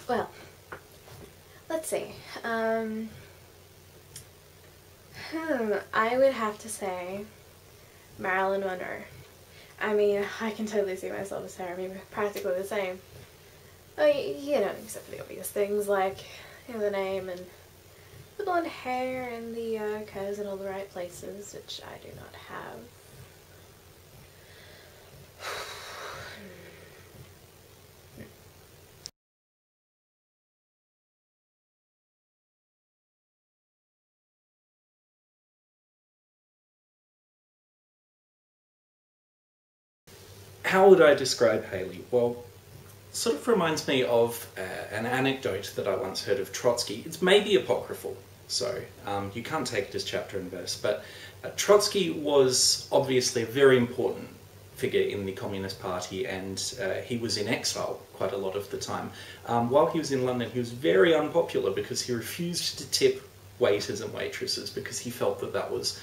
Well, let's see. I would have to say Marilyn Monroe. I mean, I can totally see myself as her. I mean, practically the same. Oh, you know, except for the obvious things like, you know, the name and the blonde hair and the curves in all the right places, which I do not have. How would I describe Hayley? Well, sort of reminds me of an anecdote that I once heard of Trotsky. It's maybe apocryphal, so you can't take it as chapter and verse, but Trotsky was obviously a very important figure in the Communist Party, and he was in exile quite a lot of the time. While he was in London, he was very unpopular because he refused to tip waiters and waitresses because he felt that that was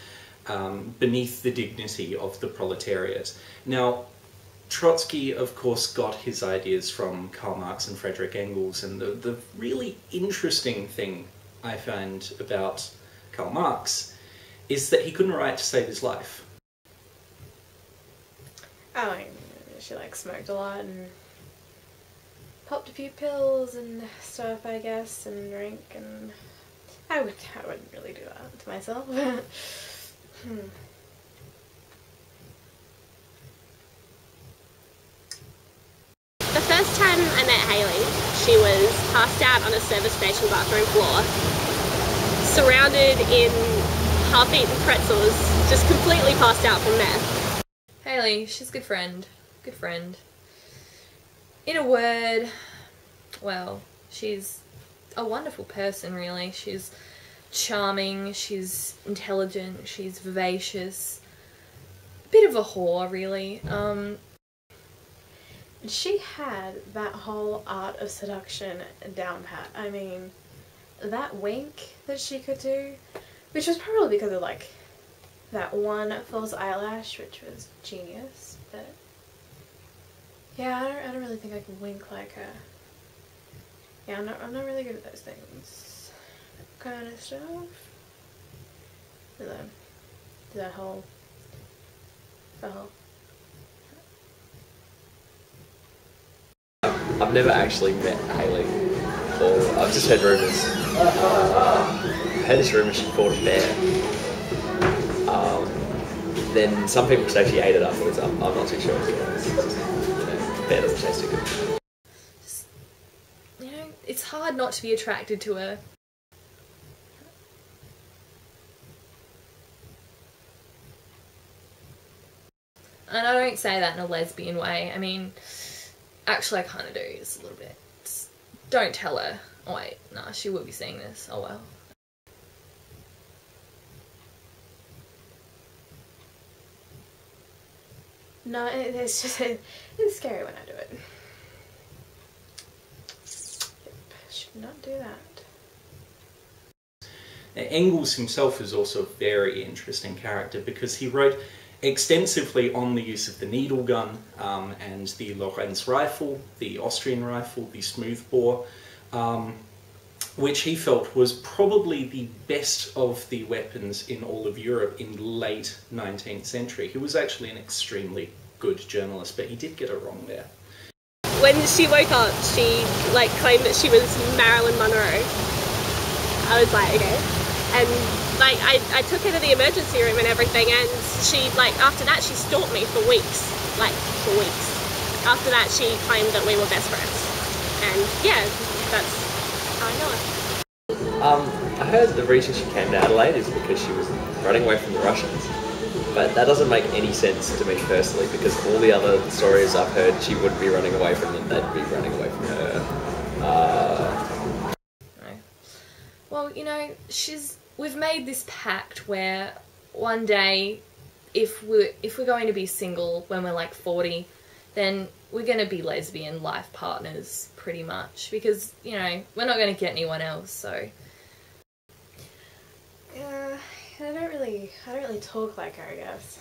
beneath the dignity of the proletariat. Now, Trotsky, of course, got his ideas from Karl Marx and Friedrich Engels, and the really interesting thing I find about Karl Marx is that he couldn't write to save his life. Oh, I mean, she like smoked a lot and popped a few pills and stuff, I guess, and drank, and I wouldn't really do that to myself. The first time I met Hayley, she was passed out on a service station bathroom floor, surrounded in half-eaten pretzels, just completely passed out from meth. Hayley, she's a good friend. Good friend. In a word, well, she's a wonderful person, really. She's charming, she's intelligent, she's vivacious. A bit of a whore, really. She had that whole art of seduction down pat. I mean, that wink that she could do, which was probably because of like that one false eyelash, which was genius, but yeah, I don't really think I can wink like her. Yeah, I'm not really good at those things. Kind of stuff. The whole I've never actually met Hayley, or I've just heard rumours. I heard this rumour she fought a bear. Then some people say she ate it afterwards. I'm not too sure. It's just, bear doesn't taste too good. Just, it's hard not to be attracted to her. And I don't say that in a lesbian way. I mean, actually I kind of do, just a little bit. Just don't tell her. Oh wait, nah, she will be seeing this. Oh well. No, it's just, it's scary when I do it. Yep, should not do that. Engels himself is also a very interesting character because he wrote extensively on the use of the needle gun and the Lorentz rifle, the Austrian rifle, the smoothbore, which he felt was probably the best of the weapons in all of Europe in the late 19th century. He was actually an extremely good journalist, but he did get it wrong there. When she woke up, she like claimed that she was Marilyn Monroe. I was like, okay. And like I took her to the emergency room and everything, and she like after that she stalked me for weeks, like for weeks. After that she claimed that we were best friends, and yeah, that's how I know it. I heard the reason she came to Adelaide is because she was running away from the Russians, but that doesn't make any sense to me personally, because all the other stories I've heard, she wouldn't be running away from them, they'd be running away from her. Well, we've made this pact where one day, if we're going to be single when we're like 40, then we're going to be lesbian life partners, pretty much, because, we're not going to get anyone else, so. I don't really talk like her, I guess.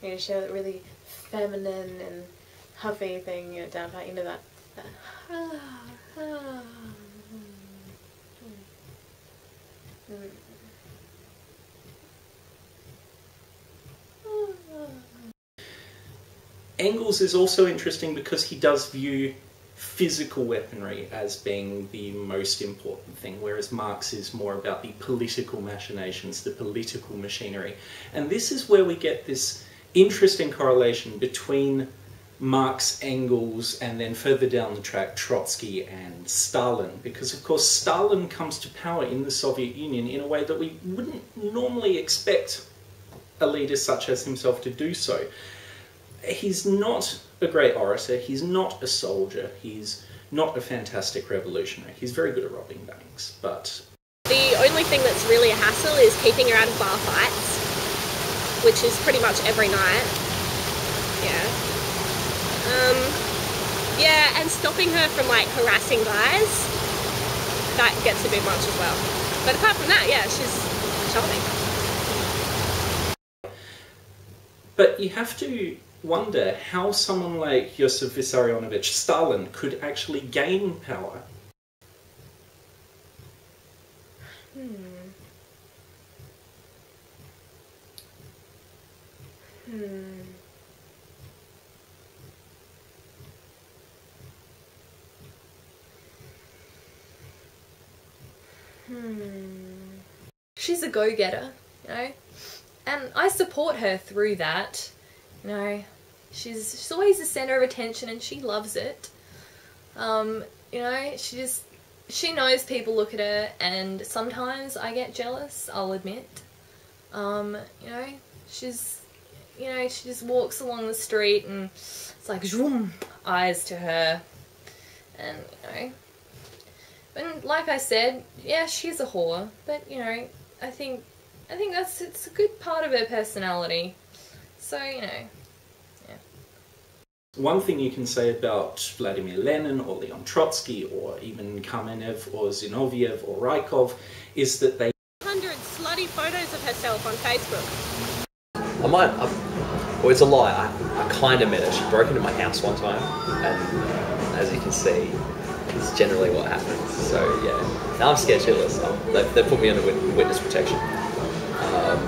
You know, she had a really feminine and huffy thing, you know, down pat, you know, that Engels is also interesting because he does view physical weaponry as being the most important thing, whereas Marx is more about the political machinations, the political machinery. And this is where we get this interesting correlation between Marx, Engels, and then further down the track, Trotsky and Stalin, because of course Stalin comes to power in the Soviet Union in a way that we wouldn't normally expect a leader such as himself to do so. He's not a great orator, he's not a soldier, he's not a fantastic revolutionary. He's very good at robbing banks, but... The only thing that's really a hassle is keeping her out of bar fights, which is pretty much every night. Yeah. Yeah, and stopping her from, like, harassing guys, that gets a bit much as well. But apart from that, yeah, she's charming. But you have to wonder how someone like Josef Vissarionovich Stalin could actually gain power. She's a go-getter, you know, and I support her through that. You know, she's always the centre of attention and she loves it. You know, she knows people look at her, and sometimes I get jealous, I'll admit. You know, she just walks along the street and it's like zoom, eyes to her, and you know. And like I said, yeah, she's a whore, but you know, I think it's a good part of her personality. So, you know, yeah. One thing you can say about Vladimir Lenin or Leon Trotsky or even Kamenev or Zinoviev or Rykov is that they 100 slutty photos of herself on Facebook. Well, it's a lie. I kind of met her. She broke into my house one time, and as you can see, it's generally what happens. So yeah, now I'm scared shitless. They put me under witness protection.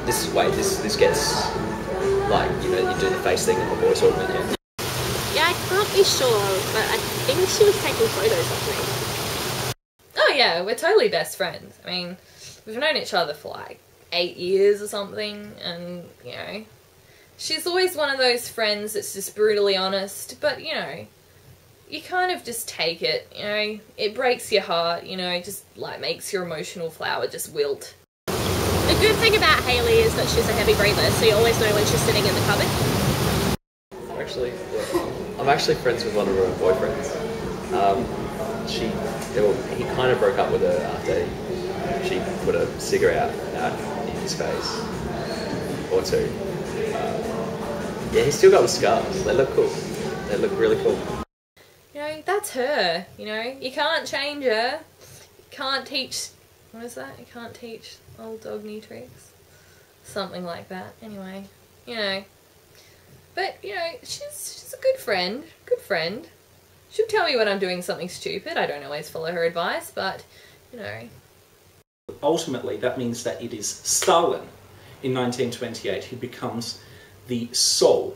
This gets like, you know, you do the face thing and the voice augment. Yeah, I can't be sure, but I think she was taking photos of me. Oh yeah, we're totally best friends. I mean, we've known each other for like 8 years or something, and you know, she's always one of those friends that's just brutally honest, but you know, you kind of just take it, you know, it breaks your heart, you know, it just like makes your emotional flower just wilt. The good thing about Hayley is that she's a heavy breather, so you always know when she's sitting in the cupboard. I'm actually friends with one of her boyfriends. He kind of broke up with her after she put a cigarette out in his face, or two. Yeah, he's still got the scars. They look cool. They look really cool. You know, that's her, you know, you can't change her. You can't teach, what is that? You can't teach old dog new tricks. Something like that, anyway, you know. But, you know, she's a good friend, She'll tell me when I'm doing something stupid. I don't always follow her advice, but, you know. Ultimately, that means that it is Stalin in 1928 who becomes the sole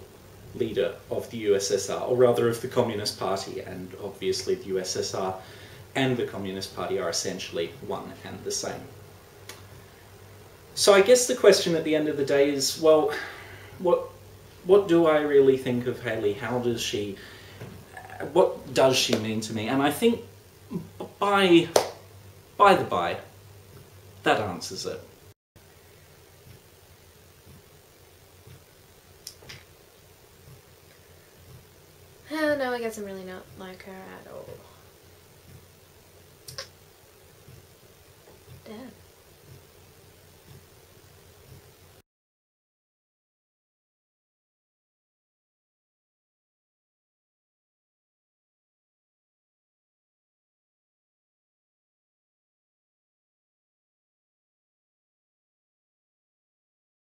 leader of the USSR, or rather of the Communist Party, and obviously the USSR and the Communist Party are essentially one and the same. So I guess the question at the end of the day is, well, what do I really think of Hayley? What does she mean to me? And I think, by the by, that answers it. No, I guess I'm really not like her at all. Damn.